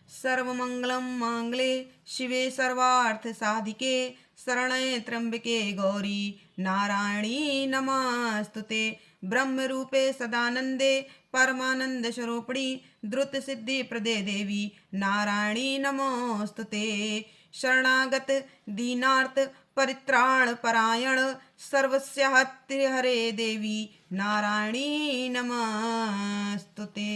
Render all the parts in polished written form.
सर्वमंगलम मांगले शिवे सर्वार्थ साधिके शरण्ये त्र्यंबके गौरी नारायणी नमस्तुते। ब्रह्म रूपे सदानंदे परमानंद स्वरूपिणी द्रुत सिद्धि प्रदे देवी नारायणी नमोस्तुते। शरणागत दीनार्थ परित्राण परायण सर्वस्याहत्य हरे देवी नारायणी नमस्तुते।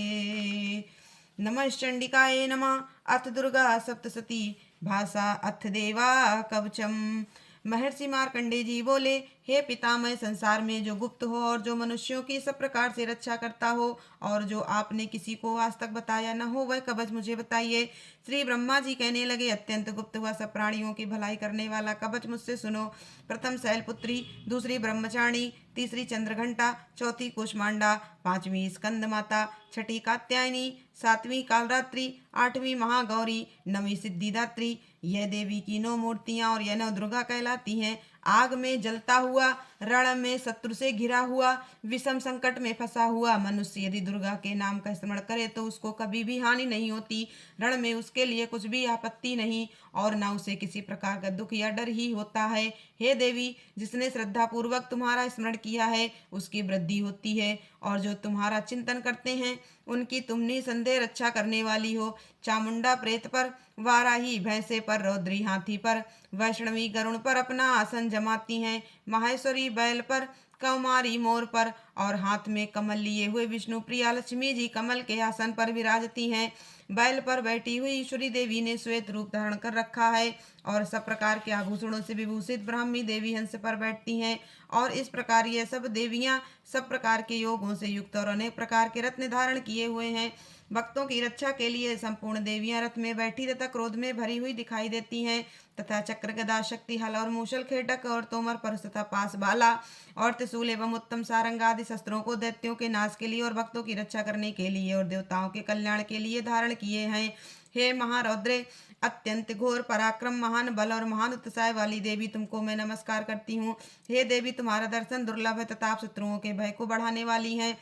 नमः चंडिकाय नमः। अथ दुर्गा सप्तशती भाषा अथ देवा कवचम। महर्षि मार्कंडे जी बोले, हे पितामह, संसार में जो गुप्त हो और जो मनुष्यों की सब प्रकार से रक्षा करता हो और जो आपने किसी को आज तक बताया न हो, वह कवच मुझे बताइए। श्री ब्रह्मा जी कहने लगे, अत्यंत गुप्त हुआ सब प्राणियों की भलाई करने वाला कवच मुझसे सुनो। प्रथम शैलपुत्री, दूसरी ब्रह्मचारिणी, तीसरी चंद्रघंटा, चौथी कुष्मांडा, पांचवी स्कंद माता, छठी कात्यायनी, सातवीं कालरात्रि, आठवीं महागौरी, नवीं सिद्धिदात्री। यह देवी की 9 मूर्तियां और यह 9 दुर्गा कहलाती हैं। आग में जलता हुआ, रण में शत्रु से घिरा हुआ, विषम संकट में फंसा हुआ मनुष्य यदि दुर्गा के नाम का स्मरण करे तो उसको कभी भी हानि नहीं होती। रण में उसके लिए कुछ भी आपत्ति नहीं और न उसे किसी प्रकार का दुख या डर ही होता है। हे देवी, जिसने श्रद्धा पूर्वक तुम्हारा स्मरण किया है उसकी वृद्धि होती है और जो तुम्हारा चिंतन करते हैं उनकी तुम निसंदेह रक्षा करने वाली हो। चामुंडा प्रेत पर, वाराही भैंसे पर, रौद्री हाथी पर, वैष्णवी गरुण पर अपना आसन जमाती हैं। माहेश्वरी बैल पर, कौमारी मोर पर और हाथ में कमल लिए हुए विष्णु प्रिया लक्ष्मी जी कमल के आसन पर विराजती हैं। बैल पर बैठी हुई ईश्वरी देवी ने श्वेत रूप धारण कर रखा है और सब प्रकार के आभूषणों से विभूषित ब्राह्मी देवी हंस पर बैठती हैं। और इस प्रकार ये सब देवियां सब प्रकार के योगों से युक्त और अनेक प्रकार के रत्न धारण किए हुए हैं। भक्तों की रक्षा के लिए संपूर्ण देवियां रथ में बैठी तथा क्रोध में भरी हुई दिखाई देती हैं तथा चक्र गदा शक्ति हल और मूसल खेटक और तोमर परस तथा पास बाला और त्रिशूल एवं उत्तम सारंग आदि शस्त्रों को दैत्यों के नाश के लिए और भक्तों की रक्षा करने के लिए और देवताओं के कल्याण के लिए धारण किए हैं। हे महारौद्रे, अत्यंत घोर पराक्रम, महान बल और महान उत्साह वाली देवी, तुमको मैं नमस्कार करती हूँ। हे देवी, तुम्हारा दर्शन दुर्लभ है तथा आप शत्रुओं के भय को बढ़ाने वाली हैं।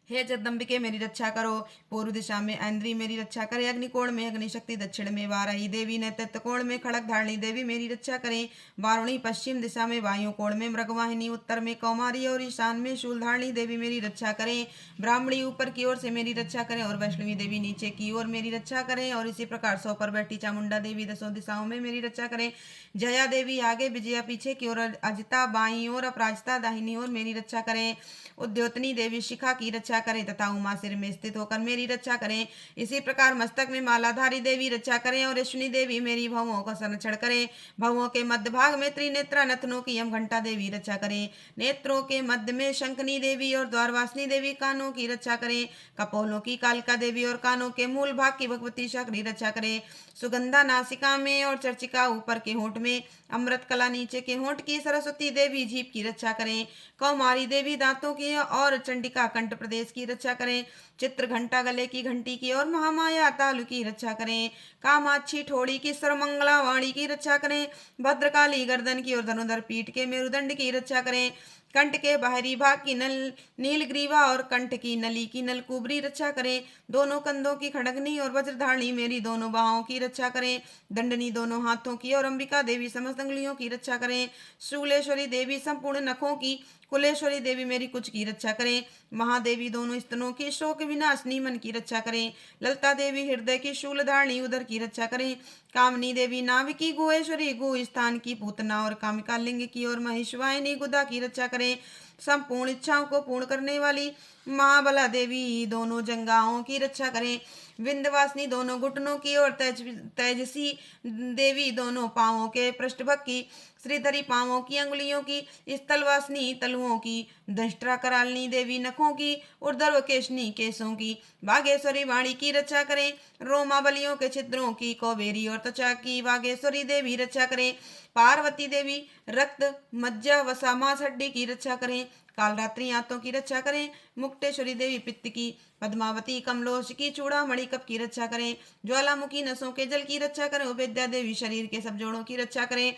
हे जगदम्बिके, मेरी रक्षा करो। पूर्व दिशा में ऐन्द्री मेरी रक्षा करे। अग्निकोण में अग्निशक्ति, दक्षिण में वाराही देवी, नैतृत्व कोण में खड़क धारणी देवी मेरी रक्षा करें। वारुणी, पश्चिम दिशा में वायु कोण में मृगवाहिनी, उत्तर में कौमारी और ईशान में शूलधारणी देवी मेरी रक्षा करें। ब्राह्मणी ऊपर की ओर से मेरी रक्षा करें और वैष्णवी देवी नीचे की ओर मेरी रक्षा करें। और इसी प्रकार 100 पर बैठी चामुंडा देवी 10 दिशाओं में मेरी रक्षा करें। जया देवी आगे, विजया पीछे की ओर, अजिता बाईं ओर, अपराजिता दाहिनी ओर मेरी रक्षा करें। उद्योतनी देवी शिखा की रक्षा करें तथा उमा सिर में स्थित होकर मेरी रक्षा करें। इसी प्रकार मस्तक में मालाधारी देवी रक्षा करें और ऋषि देवी मेरी भवों का संरक्षण करें। भवों के मध्य भाग में त्रिनेत्रा नथनों की यम घंटा देवी रक्षा करें। नेत्रों के मध्य में शंखनी देवी और द्वारवासिनी देवी कानों की रक्षा करें। कपोलों की कालिका देवी और कानों के मूल भाग की भगवती शक्ति रक्षा करें। सुगंधा नासिका में और चर्चिका ऊपर के होंठ में, अमृत कला नीचे के होंठ की सरस्वती देवी जीभ की रक्षा करें। कौमारी देवी दांतों की और चंडिका कंठ प्रदेश की रक्षा करें। चित्र घंटा गले की घंटी की और महामाया तालु की रक्षा करें। कामाक्षी ठोड़ी की सर्वमंगला वाणी की रक्षा करें। भद्रकाली गर्दन की और धनुधर पीठ के मेरुदंड की रक्षा करें। कंठ के बाहरी भाग की नीलग्रीवा और कंठ की नली की नलकुबरी रक्षा करें। दोनों कंधों की खड़गनी और वज्रधारणी मेरी दोनों बाहों की रक्षा करें। दंडनी दोनों हाथों की और अंबिका देवी समस्त अंगुलियों की रक्षा करें। शूलेश्वरी देवी संपूर्ण नखों की, कुलेश्वरी देवी मेरी कुछ की रक्षा करें। महादेवी दोनों स्तनों की, शोक विनाशनी मन की रक्षा करें। ललता देवी हृदय की, शूलधारणी उदर की रक्षा करें। कामनी देवी नाभ की, गुहेश्वरी गु स्थान की, पूतना और कामिका लिंग की और महेशवाहिनी गुदा की रक्षा करें। संपूर्ण इच्छाओं को पूर्ण करने वाली महाबला देवी दोनों जंगाओं की रक्षा करें। विंध्यवासिनी दोनों घुटनों की और तेजसी देवी दोनों पांवों के पृष्ठभाग की, श्रीधरी पांवों की अंगुलियों की, स्थलवासिनी तलुओं की, दंष्ट्रा करालनी देवी नखों की, ऊर्ध्व केशनी केशों की, बागेश्वरी वाणी की रक्षा करें। रोमावलियों के छिद्रों की, कौबेरी और त्वचा की बागेश्वरी देवी रक्षा करें। पार्वती देवी रक्त मज्जा वसा मांस हड्डी की रक्षा करें। कालरात्रि आंतों की रक्षा करें। मुक्तेश्वरी देवी पित्त की, पद्मावती कमलोश की, चूड़ामणि कप की रक्षा करें। ज्वालामुखी नसों के जल की रक्षा करें। विद्या देवी शरीर के सब जोड़ों की रक्षा करें।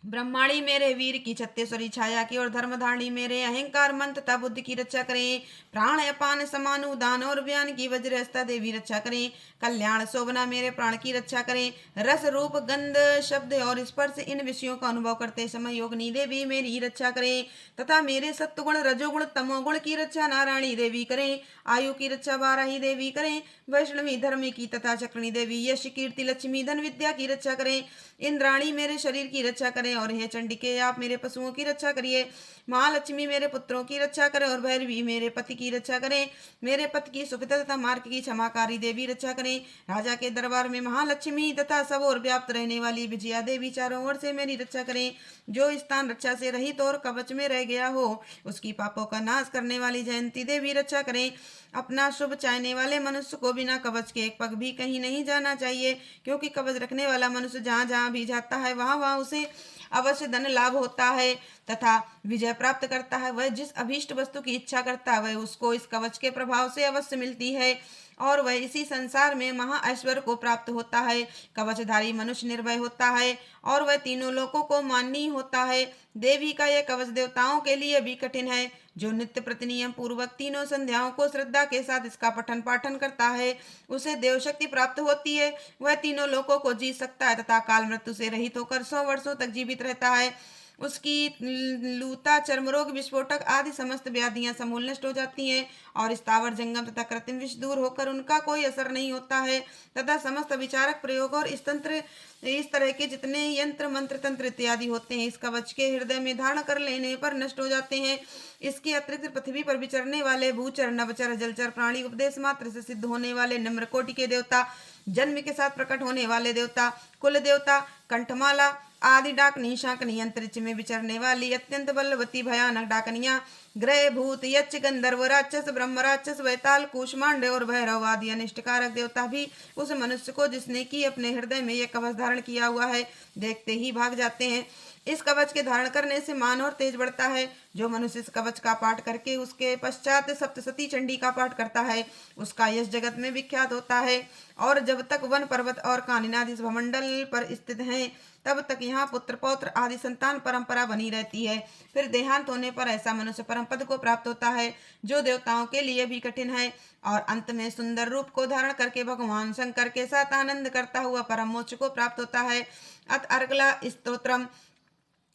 ब्रह्माणी मेरे वीर की छत्तेश्वरी छाया की, और धर्मधारणी मेरे अहंकार मन तथा बुद्धि की रक्षा करें। प्राण अपान समानु दान और बयान की वज्र हस्ता देवी रक्षा करें। कल्याण शोभना मेरे प्राण की रक्षा करें। रस रूप गंध शब्द और स्पर्श इन विषयों का अनुभव करते समय योगिनी देवी मेरी रक्षा करें, तथा मेरे सत्वगुण रजोगुण तमोगुण की रक्षा नारायणी देवी करें। आयु की रक्षा वाराही देवी करें। वैष्णवी धर्म की तथा चक्रणी देवी यश कीर्ति लक्ष्मी धन विद्या की रक्षा करें। इंद्राणी मेरे शरीर की रक्षा करें, और हे चंडिके आप मेरे पशुओं की रक्षा करिए। महालक्ष्मी मेरे पुत्रों की रक्षा करें, और भैरवी मेरे पति की रक्षा करें। मेरे पति की सुखिता तथा मार्ग की क्षमाकारी देवी रक्षा करें। राजा के दरबार में महालक्ष्मी तथा सब और व्याप्त रहने वाली विजया देवी चारों ओर से मेरी रक्षा करें। जो स्थान रक्षा से रहित और कवच में रह गया हो उसकी पापों का नाश करने वाली जयंती देवी रक्षा करें। अपना शुभ चाहने वाले मनुष्य को बिना कवच के एक पग भी कहीं नहीं जाना चाहिए, क्योंकि कवच रखने वाला मनुष्य जहाँ जहाँ भी जाता है वहाँ वहाँ उसे अवश्य धन लाभ होता है तथा विजय प्राप्त करता है। वह जिस अभीष्ट वस्तु की इच्छा करता है वह उसको इस कवच के प्रभाव से अवश्य मिलती है, और वह इसी संसार में महा ऐश्वर्य को प्राप्त होता है। कवचधारी मनुष्य निर्भय होता है और वह तीनों लोकों को माननीय होता है। देवी का यह कवच देवताओं के लिए भी कठिन है। जो नित्य प्रतिनियम पूर्वक तीनों संध्याओं को श्रद्धा के साथ इसका पठन पाठन करता है उसे देव शक्ति प्राप्त होती है। वह तीनों लोकों को जीत सकता है तथा काल मृत्यु से रहित होकर 100 वर्षों तक जीवित रहता है। उसकी लूता चर्म रोग विस्फोटक आदि समस्त व्याधियां समूल नष्ट हो जाती हैं, और स्थावर जंगम तथा कृत्रिम विष दूर होकर उनका कोई असर नहीं होता है, तथा समस्त विचारक प्रयोग और इस तरह के जितने यंत्र मंत्र तंत्र इत्यादि होते हैं इस कवच के हृदय में धारण कर लेने पर नष्ट हो जाते हैं। इसके अतिरिक्त पृथ्वी पर विचरने वाले भूचर नवचर जलचर प्राणी, उपदेश मात्र से सिद्ध होने वाले निम्र कोटि के देवता, जन्म के साथ प्रकट होने वाले देवता, कुल देवता, कंठमाला आदि डाकनी शाकनी, अंतरिक्ष में विचरने वाली अत्यंत बलवती भयानक डाकनियां, ग्रह भूत यक्ष गंधर्व राक्षस ब्रह्म राक्षस वैताल कूष्मांड और भैरव आदि अनिष्टकारक देवता भी उस मनुष्य को जिसने की अपने हृदय में यह कवच धारण किया हुआ है देखते ही भाग जाते हैं। इस कवच के धारण करने से मान और तेज बढ़ता है। जो मनुष्य इस कवच का पाठ करके उसके पश्चात सप्तसती चंडी का पाठ करता है उसका यश जगत में विख्यात होता है। और जब तक वन पर्वत और कानिनादि भवमंडल पर स्थित हैं तब तक यहाँ पुत्र पौत्र आदि संतान परंपरा बनी रहती है। फिर देहांत होने पर ऐसा मनुष्य परम पद को प्राप्त होता है जो देवताओं के लिए भी कठिन है, और अंत में सुंदर रूप को धारण करके भगवान शंकर के साथ आनंद करता हुआ परम मोक्ष को प्राप्त होता है। अत अर्गला स्तोत्रम।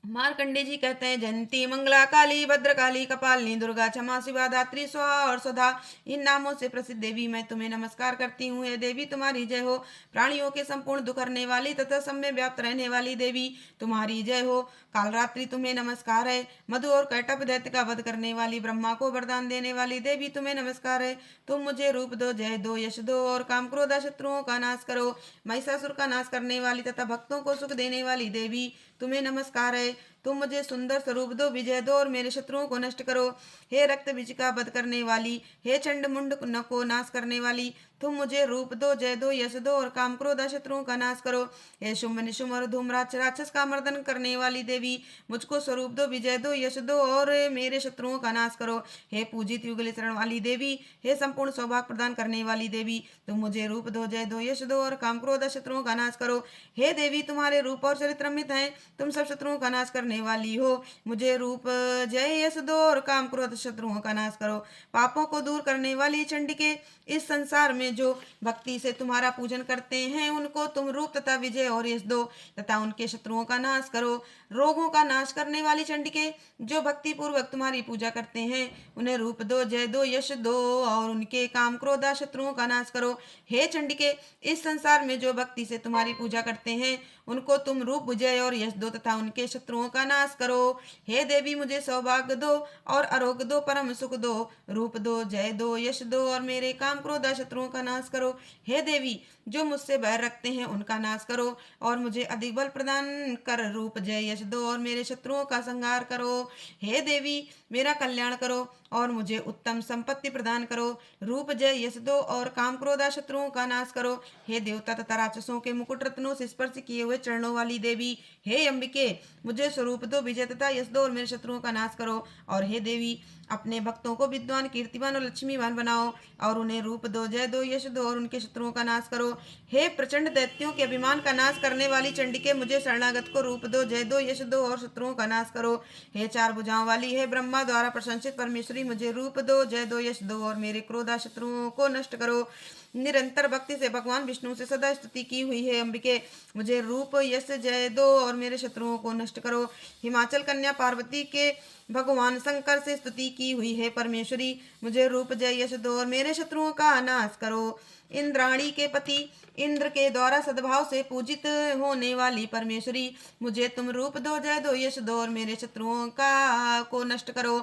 मार्कंडे जी कहते हैं, जयंती मंगला काली भद्रकाली कपालिनी दुर्गा क्षमा शिवा धात्री स्वाहा और स्वधा, इन नामों से प्रसिद्ध देवी मैं तुम्हें नमस्कार करती हूँ। हे देवी तुम्हारी जय हो। प्राणियों के संपूर्ण दुख हरने वाली तथा सब में व्याप्त रहने वाली देवी तुम्हारी जय हो। कालरात्रि तुम्हें नमस्कार है। मधु और कैटभ दैत्य का वध करने वाली, ब्रह्मा को वरदान देने वाली देवी तुम्हें नमस्कार है। तुम मुझे रूप दो, जय दो, यश दो और काम क्रोधा शत्रुओं का नाश करो। महिषासुर का नाश करने वाली तथा भक्तों को सुख देने वाली देवी तुम्हें नमस्कार है। तुम मुझे सुंदर स्वरूप दो, विजय दो और मेरे शत्रुओं को नष्ट करो। हे रक्त बीज का वध करने वाली, हे चंड मुंड को नाश करने वाली, तुम मुझे रूप दो, जय दो, यश दो और काम क्रोध शत्रुओं का नाश करो। हे शुंभ निशुंभ और धूम्राक्ष राक्षस का मर्दन करने वाली देवी, मुझको स्वरूप दो, विजय दो, यश दो और मेरे शत्रुओं का नाश करो। हे पूजित युगल चरण वाली देवी, हे संपूर्ण सौभाग्य प्रदान करने वाली देवी, तुम मुझे रूप दो, जय दो, यश दो और काम क्रोध शत्रुओं का नाश करो। हे देवी तुम्हारे रूप और चरित्र अमित हैं, तुम सब शत्रुओं का नाश करने वाली हो। मुझे रूप, जय, यश दो और काम क्रोध शत्रुओं का नाश करो। पापों को दूर करने वाली चंडिके, इस संसार में जो भक्ति से तुम्हारा पूजन करते हैं उनको तुम रूप तथा विजय और यश दो तथा उनके शत्रुओं का नाश करो। रोगों का नाश करने वाली चंडिके, जो भक्ति पूर्वक तुम्हारी पूजा करते हैं उन्हें रूप दो, जय दो, यश दो और उनके काम क्रोधा शत्रुओं का नाश करो। हे चंडिके, इस संसार में जो भक्ति से तुम्हारी पूजा करते हैं उनको तुम रूप, विजय और यश दो तथा उनके शत्रुओं का नाश करो। हे देवी मुझे सौभाग्य दो और आरोग्य दो, परम सुख दो, रूप दो, जय दो, यश दो और मेरे काम क्रोधा शत्रुओं का नाश करो। हे देवी जो मुझसे बैर रखते हैं उनका नाश करो और मुझे अधिक बल प्रदान कर रूप, जय, यश दो और मेरे शत्रुओं का संहार करो। हे देवी मेरा कल्याण करो और मुझे उत्तम संपत्ति प्रदान करो। रूप, जय, यश दो और काम क्रोधा शत्रुओं का नाश करो। हे देवता तथा राक्षसों के मुकुट रत्नों से स्पर्श किए हुए चरणों वाली देवी, हे अंबिके मुझे स्वरूप रूप दो, विजय तथा यश दो और मेरे शत्रुओं का नाश करो। और हे देवी, अपने भक्तों को विद्वान, कीर्तिवान और लक्ष्मीवान बनाओ और उन्हें रूप दो, जय दो, यश दो और उनके शत्रुओं का नाश करो। हे प्रचंड दैत्यों के अभिमान का नाश करने वाली चंडिके, मुझे शरणागत को रूप दो, जय दो, यश दो और शत्रुओं का नाश करो। हे चार भुजाओं वाली, हे ब्रह्मा द्वारा प्रशंसित परमेश्वरी, मुझे रूप दो, जय दो, यश दो और मेरे क्रोधा शत्रुओं को नष्ट करो। निरंतर भक्ति से भगवान विष्णु से सदा स्तुति की हुई है अंबिके, मुझे रूप, यश, जय दो और मेरे शत्रुओं को नष्ट करो। हिमाचल कन्या पार्वती के भगवान शंकर से स्तुति की हुई है परमेश्वरी, मुझे रूप, जय, यश दो और मेरे शत्रुओं का नाश करो। इंद्राणी के पति इंद्र के द्वारा सद्भाव से पूजित होने वाली परमेश्वरी, मुझे तुम रूप दो, जय दो, यश दो और मेरे शत्रुओं का को नष्ट करो।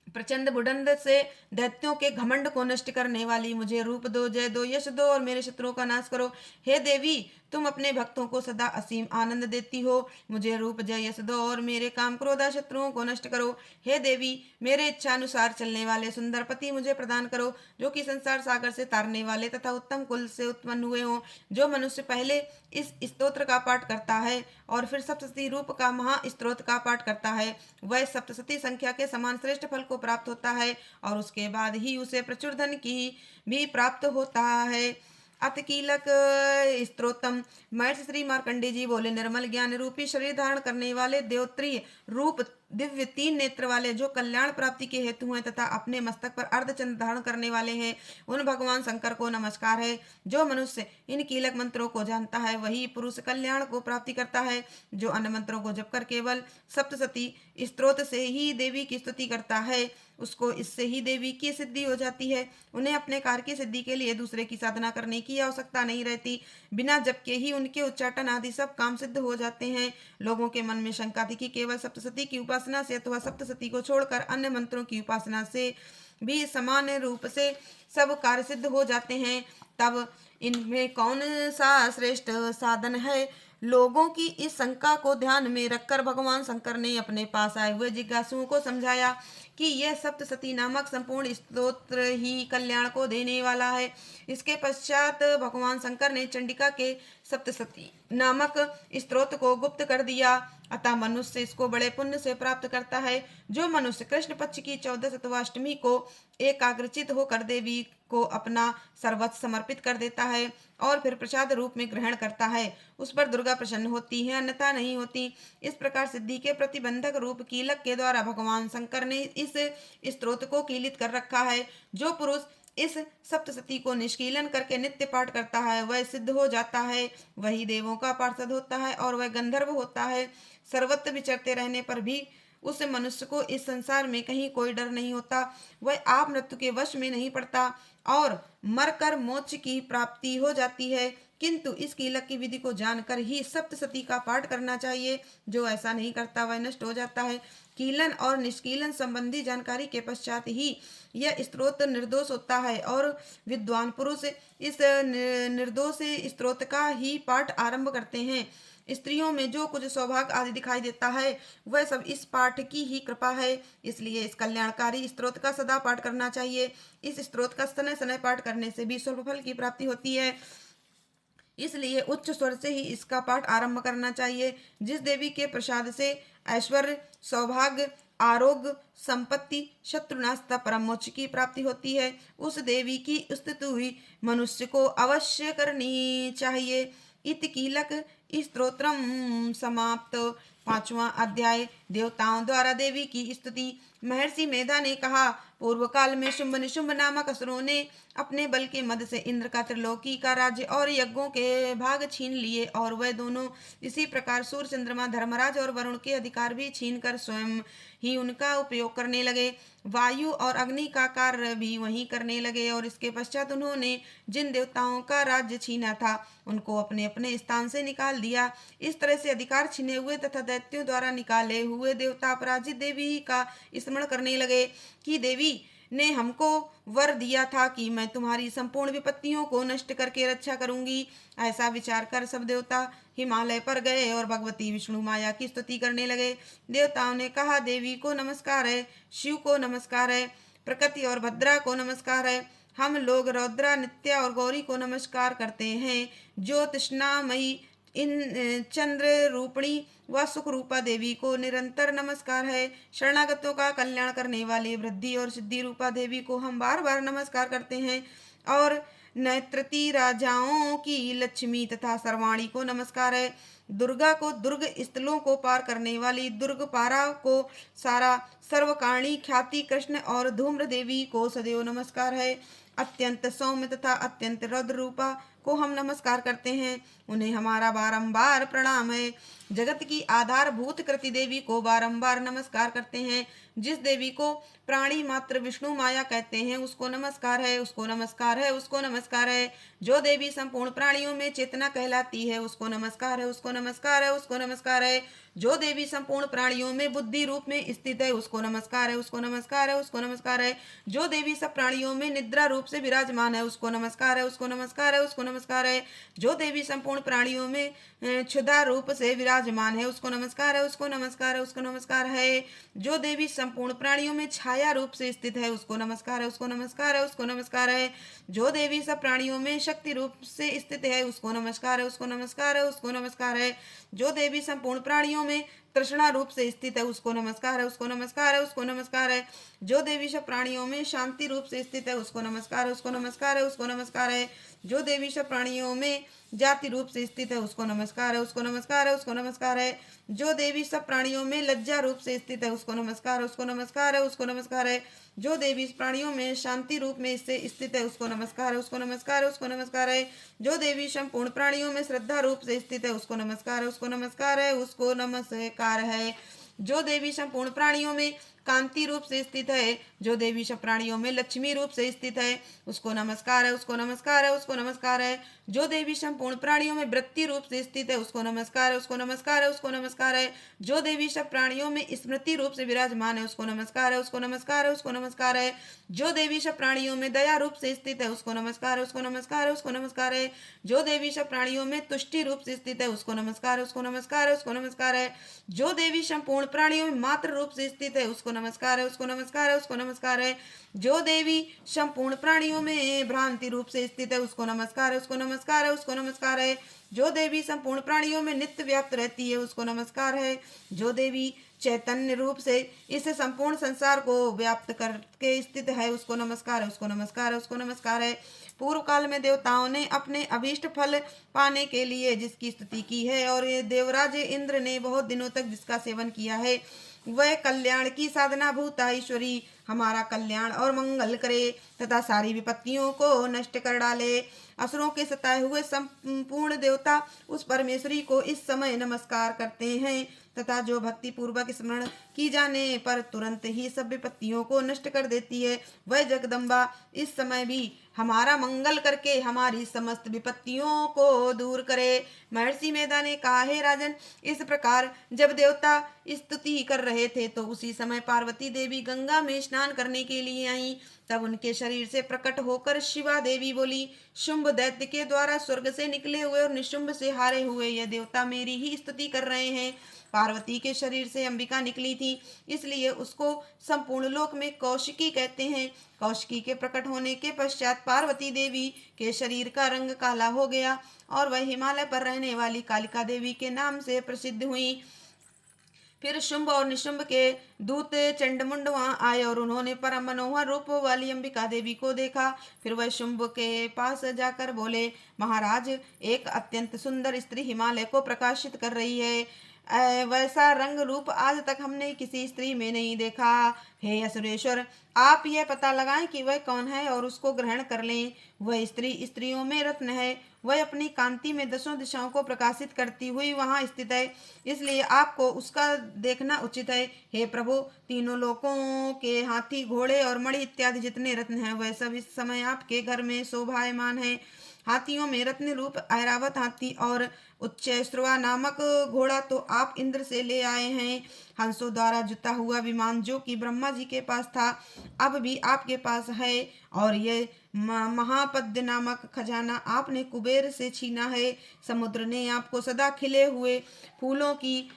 प्रचंड बुडंद से दैत्यों के घमंड को नष्ट करने वाली, मुझे रूप दो, जय दो, यश दो और मेरे शत्रुओं का नाश करो। हे देवी, तुम अपने भक्तों को सदा असीम आनंद देती हो, मुझे रूप, जय, यश दो और मेरे काम क्रोधा शत्रुओं को नष्ट करो। हे देवी, मेरे इच्छा अनुसार चलने वाले सुंदर पति मुझे प्रदान करो, जो कि संसार सागर से तारने वाले तथा उत्तम कुल से उत्पन्न हुए हों। जो मनुष्य पहले इस स्तोत्र का पाठ करता है और फिर सप्तशती रूप का महास्तोत्र का पाठ करता है, वह सप्तशती संख्या के समान श्रेष्ठ फल को प्राप्त होता है और उसके बाद ही उसे प्रचुर धन की भी प्राप्त होता है। अत कीलक स्त्रोतम। महर्षि श्री मार्कंडे जी बोले, निर्मल ज्ञान रूपी शरीर धारण करने वाले, देवत्रीय रूप, दिव्य तीन नेत्र वाले, जो कल्याण प्राप्ति के हेतु हैं तथा अपने मस्तक पर अर्धचंद्र धारण करने वाले हैं, उन भगवान शंकर को नमस्कार है। जो मनुष्य इन कीलक मंत्रों को जानता है, वही पुरुष कल्याण को प्राप्ति करता है। जो अन्य मंत्रों को जपकर केवल सप्तशती स्त्रोत से ही देवी की स्तुति करता है, उसको इससे ही देवी की सिद्धि हो जाती है। उन्हें अपने कार्य की सिद्धि के लिए दूसरे की साधना करने की आवश्यकता नहीं रहती। बिना जप के ही उनके उच्चाटन आदि सब काम सिद्ध हो जाते हैं। लोगों के मन में शंका थी कि केवल सप्तशती की उपासना से अथवा सप्तशती को छोड़कर अन्य मंत्रों की उपासना से भी समान रूप से सब कार्य सिद्ध हो जाते हैं, तब इनमें कौन सा श्रेष्ठ साधन है। लोगों की इस शंका को ध्यान में रखकर भगवान शंकर ने अपने पास आए हुए जिज्ञासुओं को समझाया कि यह सप्तशती नामक संपूर्ण स्तोत्र ही कल्याण को देने वाला है। इसके पश्चात भगवान शंकर ने चंडिका के सप्तशती नामक स्तोत्र को गुप्त कर दिया। अतः मनुष्य इसको बड़े पुण्य से प्राप्त करता है। जो मनुष्य कृष्ण पक्ष की 14 अथवा अष्टमी को एकाग्रचित होकर देवी को अपना सर्वस्व समर्पित कर देता है और फिर प्रसाद रूप में ग्रहण करता है, उस पर दुर्गा प्रसन्न होती है, अन्यथा नहीं होती। इस प्रकार सिद्धि के प्रतिबंधक रूप कीलक के द्वारा भगवान शंकर ने इस स्तोत्र को कीलित कर रखा है। जो पुरुष इस सप्तशती को निष्कीलन करके नित्य पाठ करता है, वह सिद्ध हो जाता है, वही देवों का पार्षद होता है और वह गंधर्व होता है। सर्वत्र विचरते रहने पर भी उस मनुष्य को इस संसार में कहीं कोई डर नहीं होता। वह आप मृत्यु के वश में नहीं पड़ता और मरकर मोक्ष की प्राप्ति हो जाती है। किंतु इस कीलक की विधि को जानकर ही सप्तशती का पाठ करना चाहिए। जो ऐसा नहीं करता वह नष्ट हो जाता है। कीलन और निष्कीलन संबंधी जानकारी के पश्चात ही यह स्तोत्र निर्दोष होता है और विद्वान पुरुष इस निर्दोष स्तोत्र का ही पाठ आरंभ करते हैं। स्त्रियों में जो कुछ सौभाग्य आदि दिखाई देता है, वह सब इस पाठ की ही कृपा है। इसलिए इस कल्याणकारी स्तोत्र का सदा पाठ करना चाहिए। इस स्तोत्र का समय समय पाठ करने से भी स्वल्प फल की प्राप्ति होती है। इसलिए उच्च स्वर से ही इसका पाठ आरंभ करना चाहिए। जिस देवी के प्रसाद से ऐश्वर्य, सौभाग्य, आरोग्य, संपत्ति, शत्रुनाश तथा परम मोक्ष की प्राप्ति होती है, उस देवी की स्तुति मनुष्य को अवश्य करनी चाहिए। इति कीलक स्तोत्रम समाप्त। 5वां अध्याय, देवताओं द्वारा देवी की स्तुति। महर्षि मेधा ने कहा, पूर्व काल में शुंभ निशुंभ नामक असुरों ने अपने बल के मद से इंद्र का त्रिलोकी का राज्य और यज्ञों के भाग छीन लिए और वह दोनों इसी प्रकार सूर्य, चंद्रमा, धर्मराज और वरुण के अधिकार भी छीनकर स्वयं ही उनका उपयोग करने लगे। वायु और अग्नि का कार्य भी वहीं करने लगे और इसके पश्चात उन्होंने जिन देवताओं का राज्य छीना था उनको अपने अपने स्थान से निकाल दिया। इस तरह से अधिकार छीने हुए तथा दैत्यों द्वारा निकाले हुए देवता अपराजित देवी का स्मरण करने लगे कि देवी ने हमको वर दिया था कि मैं तुम्हारी संपूर्ण विपत्तियों को नष्ट करके रक्षा करूंगी। ऐसा विचार कर सब देवता हिमालय पर गए और भगवती विष्णु माया की स्तुति करने लगे। देवताओं ने कहा, देवी को नमस्कार है, शिव को नमस्कार है, प्रकृति और भद्रा को नमस्कार है। हम लोग रौद्रा, नित्या और गौरी को नमस्कार करते हैं। जो तृष्णामयी इन चंद्र रूपणी व सुख रूपा देवी को निरंतर नमस्कार है। शरणागतों का कल्याण करने वाली वृद्धि और सिद्धि रूपा देवी को हम बार बार नमस्कार करते हैं। और नैत्रती राजाओं की लक्ष्मी तथा सर्वाणी को नमस्कार है। दुर्गा को दुर्ग स्थलों को पार करने वाली दुर्गपारा को सारा सर्वकार्णी ख्याति कृष्ण और धूम्र देवी को सदैव नमस्कार है। अत्यंत सौम्य तथा अत्यंत रौद्र रूपा को हम नमस्कार करते हैं, उन्हें हमारा बारंबार प्रणाम है। जगत की आधारभूत कृति देवी को बारंबार नमस्कार करते हैं। जिस देवी को प्राणी मात्र विष्णु माया कहते हैं उसको नमस्कार है, उसको नमस्कार है, उसको नमस्कार है। जो देवी संपूर्ण प्राणियों में चेतना कहलाती है उसको नमस्कार है, उसको नमस्कार है, उसको नमस्कार है। जो देवी संपूर्ण प्राणियों में बुद्धि रूप में स्थित है उसको नमस्कार है, उसको नमस्कार है, उसको नमस्कार है। जो देवी सब प्राणियों में निद्रा रूप से विराजमान है उसको नमस्कार है, उसको नमस्कार है, उसको नमस्कार है। जो देवी संपूर्ण प्राणियों में क्षुधा रूप से विराजमान है उसको नमस्कार है, उसको नमस्कार है, उसको नमस्कार है। जो देवी संपूर्ण प्राणियों में छाया रूप से स्थित है उसको नमस्कार है, उसको नमस्कार है, उसको नमस्कार है। जो देवी सब प्राणियों में शक्ति रूप से स्थित है उसको नमस्कार है, उसको नमस्कार है, उसको नमस्कार है। जो देवी संपूर्ण प्राणियों में तृष्णा रूप से स्थित है उसको नमस्कार है, उसको नमस्कार है, उसको नमस्कार है। जो देवी सब प्राणियों में शांति रूप से स्थित है उसको नमस्कार है, उसको नमस्कार है, उसको नमस्कार है। जो देवी सब प्राणियों में जाति रूप से स्थित है उसको नमस्कार है, उसको नमस्कार है, उसको नमस्कार है। जो देवी सब प्राणियों में लज्जा रूप से स्थित है उसको नमस्कार है, उसको नमस्कार है, उसको नमस्कार है। जो देवी प्राणियों में शांति रूप में इससे स्थित है उसको नमस्कार है, उसको नमस्कार है, उसको नमस्कार है। जो देवी संपूर्ण प्राणियों में श्रद्धा रूप से स्थित है उसको नमस्कार है, उसको नमस्कार है, उसको नमस्कार है। जो देवी संपूर्ण प्राणियों में कांति रूप से स्थित है, जो देवी सब प्राणियों में लक्ष्मी रूप से स्थित है उसको नमस्कार है, उसको नमस्कार है, उसको नमस्कार है। जो देवी संपूर्ण प्राणियों में वृत्ति रूप से स्थित है उसको नमस्कार है, उसको नमस्कार है, उसको नमस्कार है। जो देवी सब प्राणियों में स्मृति रूप से विराजमान है उसको नमस्कार है, उसको नमस्कार है, उसको नमस्कार है। जो देवी सब प्राणियों में दया रूप से स्थित है उसको नमस्कार है, उसको नमस्कार है, उसको नमस्कार है। जो देवी सब प्राणियों में तुष्टि रूप से स्थित है उसको नमस्कार है, उसको नमस्कार है, उसको नमस्कार है। जो देवी संपूर्ण प्राणियों में मात्र रूप से स्थित है उसको नमस्कार है, उसको नमस्कार है, उसको नमस्कार है। जो देवी संपूर्ण प्राणियों में भ्रांति रूप से स्थित है उसको नमस्कार है, उसको नमस्कार है, उसको नमस्कार है। जो देवी संपूर्ण प्राणियों में नित्य व्याप्त रहती है उसको नमस्कार है। जो देवी चैतन्य रूप से इस संपूर्ण संसार को व्याप्त करके स्थित है उसको नमस्कार है, उसको नमस्कार है, उसको नमस्कार है। पूर्व काल में देवताओं ने अपने अभीष्ट फल पाने के लिए जिसकी स्तुति की है और देवराज इंद्र ने बहुत दिनों तक जिसका सेवन किया है वह कल्याण की साधना भूता ईश्वरी हमारा कल्याण और मंगल करे तथा सारी विपत्तियों को नष्ट कर डाले। असुरों के सताए हुए संपूर्ण देवता उस परमेश्वरी को इस समय नमस्कार करते हैं तथा जो भक्ति पूर्वक स्मरण की जाने पर तुरंत ही सब विपत्तियों को नष्ट कर देती है वह जगदम्बा इस समय भी हमारा मंगल करके हमारी समस्त विपत्तियों को दूर करे। महर्षि मेधा ने कहा, हे राजन, इस प्रकार जब देवता स्तुति कर रहे थे तो उसी समय पार्वती देवी गंगा में स्नान करने के लिए आई। तब उनके शरीर से प्रकट होकर शिवा देवी बोली, शुंभ दैत्य के द्वारा स्वर्ग से निकले हुए और निशुंभ से हारे हुए यह देवता मेरी ही स्तुति कर रहे हैं। पार्वती के शरीर से अंबिका निकली थी, इसलिए उसको संपूर्ण लोक में कौशिकी कहते हैं। कौशिकी के प्रकट होने के पश्चात पार्वती देवी के शरीर का रंग काला हो गया और वह हिमालय पर रहने वाली कालिका देवी के नाम से प्रसिद्ध हुई। फिर शुंभ और निशुंभ के दूत चंडमुंड वहां आए और उन्होंने परम मनोहर रूप वाली अंबिका देवी को देखा। फिर वह शुंभ के पास जाकर बोले, महाराज, एक अत्यंत सुंदर स्त्री हिमालय को प्रकाशित कर रही है। वैसा रंग रूप आज तक हमने किसी स्त्री में नहीं देखा। हे असुरेश्वर, आप यह पता लगाएं कि वह कौन है और उसको ग्रहण कर लें। वह स्त्री स्त्रियों में रत्न है, वह अपनी कांति में दसों दिशाओं को प्रकाशित करती हुई वहां स्थित है, इसलिए आपको उसका देखना उचित है। हे प्रभु, तीनों लोकों के हाथी, घोड़े और मणि इत्यादि जितने रत्न हैं वह सब इस समय आपके घर में शोभायमान है। हाथियों में रत्न रूप ऐरावत हाथी और उच्चैश्रवा नामक घोड़ा तो आप इंद्र से ले आए हैं। हंसों द्वारा जुता हुआ विमान जो कि ब्रह्मा जी के पास था अब भी आपके पास है, और ये महापद्य नामक खजाना आपने कुबेर से छीना है। समुद्र ने आपको सदा खिले हुए फूलों की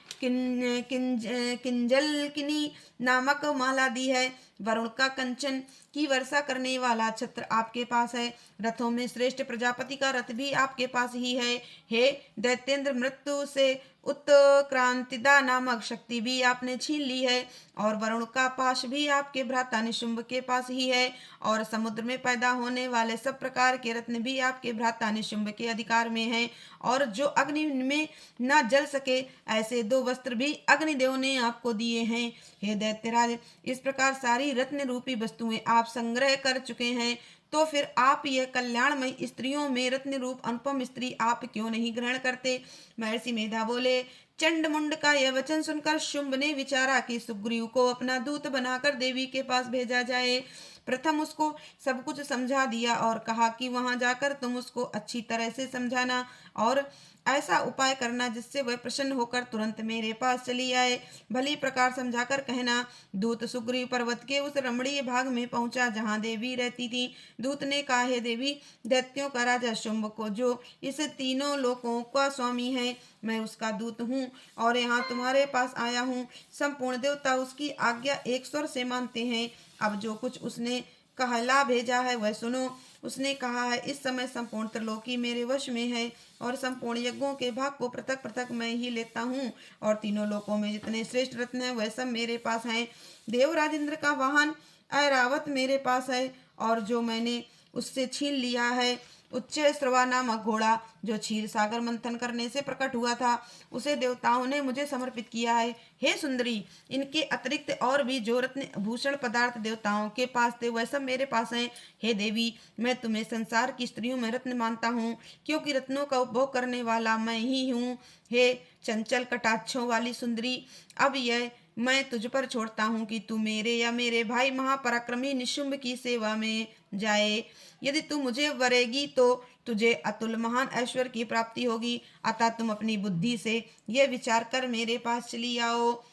किंजलकिनी नामक माला दी है। वरुण का कंचन की वर्षा करने वाला छत्र आपके पास है। रथों में श्रेष्ठ प्रजापति का रथ भी आपके पास ही है। हे दैत्येंद्र, मृत्यु से उत्क्रांतिदा नामक शक्ति भी आपने छीन ली है, और वरुण का पाश भी आपके भ्राता निशुंभ के पास ही है, और समुद्र में पैदा होने वाले सब प्रकार के रत्न भी आपके भ्राता निशुंभ के अधिकार में हैं, और जो अग्नि में न जल सके ऐसे 2 वस्त्र भी अग्निदेव ने आपको दिए हैं। हे दैत्यराज, इस प्रकार सारी रत्न रूपी वस्तुएं आप संग्रह कर चुके हैं, तो फिर आप यह कल्याणमय स्त्रियों में रत्न रूप अनुपम स्त्री आप क्यों नहीं ग्रहण करते। महर्षि मेधा बोले, चंड मुंड का यह वचन सुनकर शुंभ ने विचारा कि सुग्रीव को अपना दूत बनाकर देवी के पास भेजा जाए। प्रथम उसको सब कुछ समझा दिया और कहा कि वहां जाकर तुम उसको अच्छी तरह से समझाना और ऐसा उपाय करना जिससे वह प्रसन्न होकर तुरंत मेरे पास चली आए। भली प्रकार समझाकर कहना। दूत सुग्रीव पर्वत के उस रमणीय भाग में पहुंचा जहां देवी रहती थी। दूत ने कहा, हे देवी, दैत्यों का राजा शुंभ को जो इस तीनों लोकों का स्वामी है, मैं उसका दूत हूँ और यहाँ तुम्हारे पास आया हूँ। संपूर्ण देवता उसकी आज्ञा एक स्वर से मानते हैं। अब जो कुछ उसने कहला भेजा है वह सुनो। उसने कहा है, इस समय संपूर्ण त्रिलोकी मेरे वश में है और संपूर्ण यज्ञों के भाग को पृथक पृथक मैं ही लेता हूँ, और तीनों लोकों में जितने श्रेष्ठ रत्न हैं वह सब मेरे पास हैं। देवराज इंद्र का वाहन ऐरावत मेरे पास है, और जो मैंने उससे छीन लिया है उच्च स्रवा नामक घोड़ा जो क्षीर सागर मंथन करने से प्रकट हुआ था, उसे देवताओं ने मुझे समर्पित किया है। हे सुंदरी, इनके अतिरिक्त और भी जो रत्न भूषण पदार्थ देवताओं के पास थे वह सब मेरे पास हैं। हे देवी, मैं तुम्हें संसार की स्त्रियों में रत्न मानता हूँ, क्योंकि रत्नों का उपभोग करने वाला मैं ही हूँ। हे चंचल कटाक्षों वाली सुंदरी, अब यह मैं तुझ पर छोड़ता हूँ कि तू मेरे या मेरे भाई महापराक्रमी निशुंभ की सेवा में जाए। यदि तू मुझे वरेगी तो तुझे अतुल महान ऐश्वर्य की प्राप्ति होगी, अतः तुम अपनी बुद्धि से यह विचार कर मेरे पास चली आओ।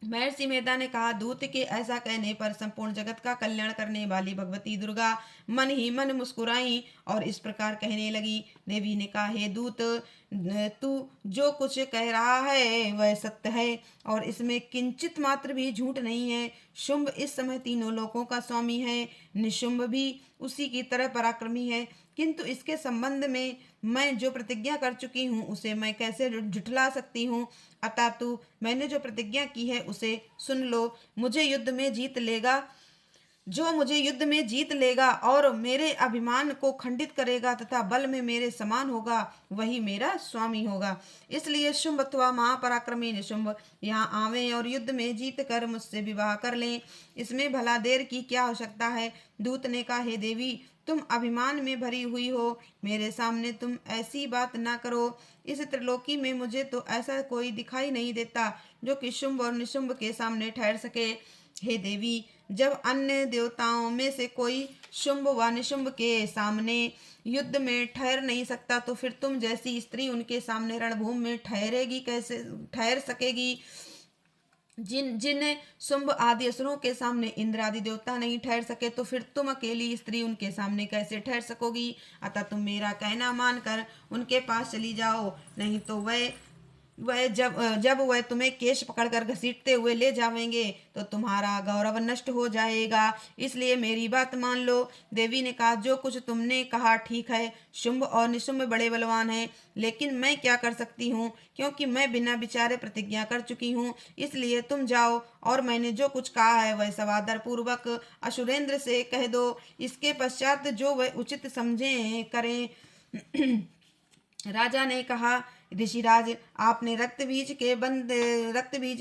महर्षि मेधा ने कहा, दूत के ऐसा कहने पर संपूर्ण जगत का कल्याण करने वाली भगवती दुर्गा मन ही मन मुस्कुराई और इस प्रकार कहने लगी। देवी ने कहा, हे दूत, तू जो कुछ कह रहा है वह सत्य है और इसमें किंचित मात्र भी झूठ नहीं है। शुंभ इस समय तीनों लोकों का स्वामी है, निशुंभ भी उसी की तरह पराक्रमी है, किंतु इसके संबंध में मैं जो प्रतिज्ञा कर चुकी हूँ उसे मैं कैसे झुठला सकती हूँ। अतः तू मैंने जो प्रतिज्ञा की है उसे सुन लो। मुझे युद्ध में जीत लेगा जो मुझे युद्ध में जीत लेगा और मेरे अभिमान को खंडित करेगा तथा बल में मेरे समान होगा, वही मेरा स्वामी होगा। इसलिए शुंभ अथवा महापराक्रमी निशुंभ यहाँ आवे और युद्ध में जीत कर मुझसे विवाह कर लें। इसमें भला देर की क्या आवश्यकता है। दूत ने कहा, हे देवी, तुम अभिमान में भरी हुई हो, मेरे सामने तुम ऐसी बात ना करो। इस त्रिलोकी में मुझे तो ऐसा कोई दिखाई नहीं देता जो कि शुंभ और निशुंभ के सामने ठहर सके। हे देवी, जब अन्य देवताओं में से कोई शुंभ व निशुंभ के सामने युद्ध में ठहर नहीं सकता, तो फिर तुम जैसी स्त्री उनके सामने रणभूमि में ठहरेगी कैसे, ठहर सकेगी। जिन जिन शुंभ आदि असुरों के सामने इंद्र आदि देवता नहीं ठहर सके, तो फिर तुम अकेली स्त्री उनके सामने कैसे ठहर सकोगी। अतः तुम मेरा कहना मानकर उनके पास चली जाओ, नहीं तो वह जब वह तुम्हें केश पकड़कर घसीटते हुए ले जावेंगे तो तुम्हारा गौरव नष्ट हो जाएगा। इसलिए मेरी बात मान लो। देवी ने कहा, जो कुछ तुमने कहा ठीक है। शुंभ और निशुंभ बड़े बलवान हैं, लेकिन मैं क्या कर सकती हूँ, क्योंकि मैं बिना विचारे प्रतिज्ञा कर चुकी हूँ। इसलिए तुम जाओ और मैंने जो कुछ कहा है वह सवादर पूर्वक असुरेंद्र से कह दो। इसके पश्चात जो वह उचित समझे करें। राजा ने कहा, ऋषिराज, आपने रक्त बीज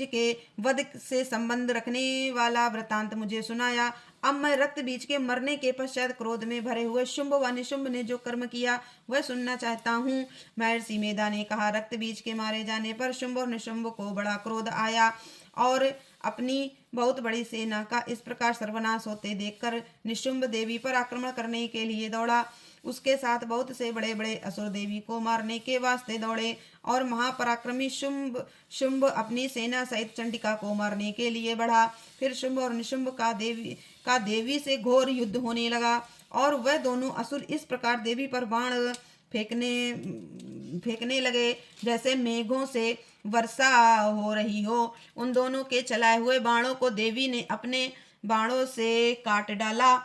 के वध से संबंध रखने वाला वृतांत मुझे सुनाया। अब मैं रक्त बीज के मरने के पश्चात क्रोध में भरे हुए शुंभ व निशुंभ ने जो कर्म किया वह सुनना चाहता हूँ। महर्षि मेधा ने कहा, रक्त बीज के मारे जाने पर शुंभ और निशुंभ को बड़ा क्रोध आया और अपनी बहुत बड़ी सेना का इस प्रकार सर्वनाश होते देखकर निशुंभ देवी पर आक्रमण करने के लिए दौड़ा। उसके साथ बहुत से बड़े बड़े असुर देवी को मारने के वास्ते दौड़े और महापराक्रमी शुंभ अपनी सेना सहित चंडिका को मारने के लिए बढ़ा। फिर शुंभ और निशुंभ का देवी से घोर युद्ध होने लगा और वह दोनों असुर इस प्रकार देवी पर बाण फेंकने लगे जैसे मेघों से वर्षा हो रही हो। उन दोनों के चलाए हुए बाणों को देवी ने अपने बाणों से काट डाला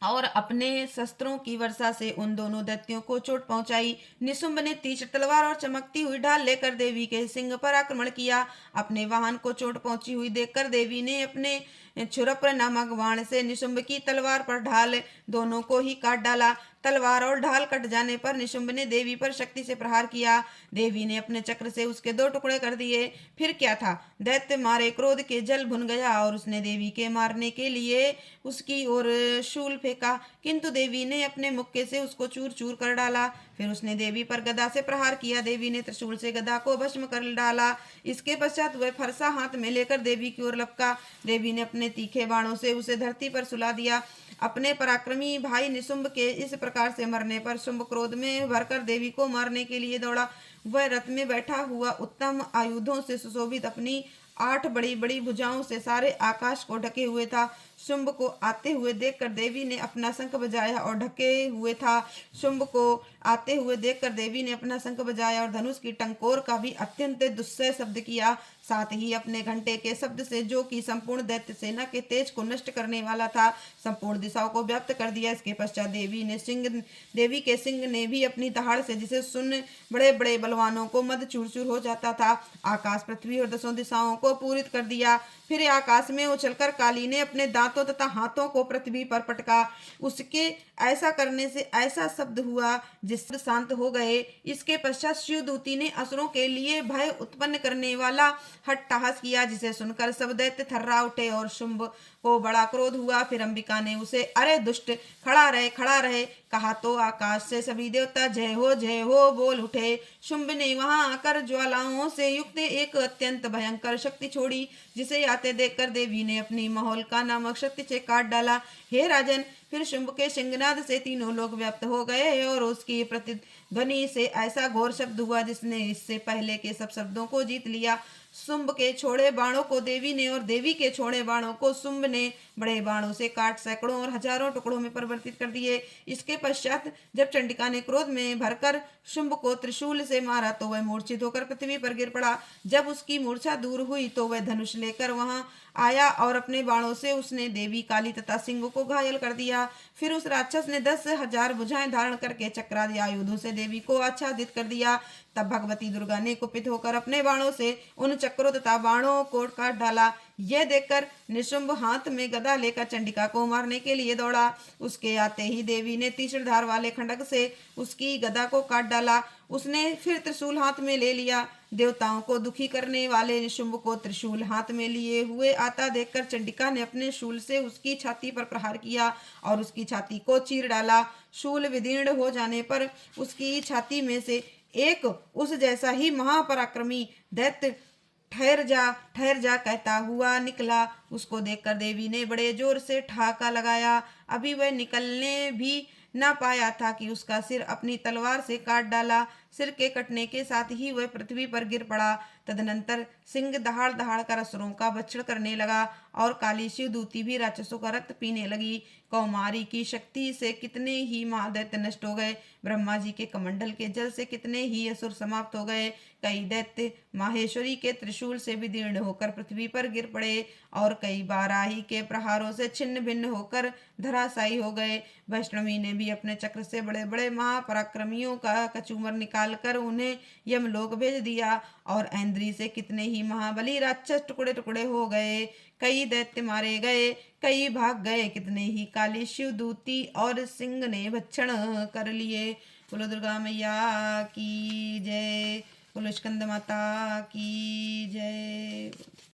और अपने शस्त्रों की वर्षा से उन दोनों दैत्यों को चोट पहुंचाई। निशुंभ ने तीक्ष्ण तलवार और चमकती हुई ढाल लेकर देवी के सिंह पर आक्रमण किया। अपने वाहन को चोट पहुंची हुई देखकर देवी ने अपने छुरप्र नामक बाण से निशुंभ की तलवार पर ढाल दोनों को ही काट डाला। तलवार और ढाल कट जाने पर निशुंभ ने देवी पर शक्ति से प्रहार किया। देवी ने अपने चक्र से उसके 2 टुकड़े कर दिए। फिर क्या था, दैत्य मारे क्रोध के जल भुन गया और उसने देवी के मारने के लिए उसकी ओर शूल फेंका, किंतु देवी ने अपने मुक्के से उसको चूर चूर कर डाला। फिर उसने देवी पर गदा से प्रहार किया। देवी ने त्रिशूल से गदा को भस्म कर डाला। इसके पश्चात वह फरसा हाथ में लेकर देवी की ओर लपका। देवी ने अपने तीखे बाणों से उसे धरती पर सुला दिया। अपने पराक्रमी भाई निशुंभ के इस प्रकार से मरने पर शुंभ क्रोध में भरकर देवी को मारने के लिए दौड़ा। वह रथ में बैठा हुआ उत्तम आयुधों से सुशोभित अपनी 8 बड़ी बड़ी भुजाओं से सारे आकाश को ढके हुए था। शुंभ को आते हुए देखकर देवी ने अपना शंख बजाया और ढके हुए था। शुंभ को आते हुए देखकर देवी ने अपना शंख बजाया और धनुष की टंकोर का भी अत्यंत दुस्सह शब्द किया। साथ ही अपने घंटे के शब्द से, जो कि संपूर्ण दैत्य सेना के तेज को नष्ट करने वाला था, संपूर्ण दिशाओं को व्याप्त कर दिया। इसके पश्चात देवी के सिंह ने भी अपनी दहाड़ से, जिसे सुन बड़े बड़े बलवानों को मद चूर चूर हो जाता था, आकाश पृथ्वी और 10 दिशाओं को पूरित कर दिया। फिर आकाश में उछलकर काली ने अपने दांतों तथा हाथों को पृथ्वी पर पटका। उसके ऐसा करने से ऐसा शब्द हुआ जिससे शांत हो गए। इसके पश्चात शिवदूती ने असुरों के लिए भय उत्पन्न करने वाला हट्टहास किया, जिसे सुनकर सब दैत्य थर्रा उठे और शुंभ को बड़ा क्रोध हुआ। फिर अंबिका ने उसे अरे दुष्ट, खड़ा रहे कहा तो आकाश से सभी देवता जय हो बोल उठे। शुंभ ने वहां आकर ज्वालाओं से युक्त एक अत्यंत भयंकर शक्ति छोड़ी, जिसे आते देखकर देवी ने अपनी महोलका नामक शक्ति से काट डाला। हे राजन, फिर शुंभ के सिंहनाद से तीनों लोग व्याप्त हो गए और उसकी प्रतिध्वनि से ऐसा घोर शब्द हुआ जिसने इससे पहले के सब शब्दों को जीत लिया। शुंभ के छोड़े बाणों को देवी ने और देवी के छोड़े बाणों को शुंभ ने बड़े बाणों से काट सैकड़ों और हजारों टुकड़ों में परिवर्तित कर दिए। इसके पश्चात जब चंडिका ने क्रोध में भरकर शुंभ को त्रिशूल से मारा तो वह मूर्छित होकर पृथ्वी पर गिर पड़ा। जब उसकी मूर्छा दूर हुई तो वह धनुष लेकर वहां आया और अपने बाणों से उसने देवी, काली तथा सिंह को घायल कर दिया। फिर उस राक्षस ने 10,000 भुजाएं धारण करके चक्रादि आयुधों से देवी को आच्छादित कर दिया। तब भगवती दुर्गा ने कुपित होकर अपने बाणों से उन चक्रों तथा बाणों को काट डाला। यह देखकर निशुंभ हाथ में गदा लेकर चंडिका को मारने के लिए दौड़ा। उसके आते ही देवी ने तीक्ष्ण धार वाले खंडक से उसकी गदा को काट डाला। उसने फिर त्रिशूल हाथ में ले लिया। देवताओं को दुखी करने वाले निशुंभ को त्रिशूल हाथ में लिए हुए आता देखकर चंडिका ने अपने शूल से उसकी छाती पर प्रहार किया और उसकी छाती को चीर डाला। शूल विदीर्ण हो जाने पर उसकी छाती में से एक उस जैसा ही महापराक्रमी दैत्य ठहर जा कहता हुआ निकला। उसको देखकर देवी ने बड़े जोर से ठहाका लगाया। अभी वह निकलने भी न पाया था कि उसका सिर अपनी तलवार से काट डाला। सिर के कटने के साथ ही वह पृथ्वी पर गिर पड़ा। तदनंतर सिंह दहाड़ दहाड़ कर असुरों का भक्षण करने लगा और काली शिवदूती भी राक्षसों का रक्त पीने लगी। कौमारी की शक्ति से कितने ही महादैत्य नष्ट हो गए। ब्रह्मा जी के कमंडल के जल से कितने ही असुर समाप्त हो गए। कई दैत्य माहेश्वरी के त्रिशूल से विदीर्ण होकर पृथ्वी पर गिर पड़े और कई बाराही के प्रहारों से छिन्न भिन्न होकर धराशायी हो गए। वैष्णवी ने भी अपने चक्र से बड़े बड़े महापराक्रमियों का कचूमर निकालकर उन्हें यमलोक भेज दिया और ऐन्द्री से कितने ही महाबली राक्षस टुकड़े टुकड़े हो गए। कई दैत्य मारे गए, कई भाग गए, कितने ही काली शिवदूती और सिंह ने भक्षण कर लिए। बोलो दुर्गा मैया की जय। बोलो स्कंद माता की जय।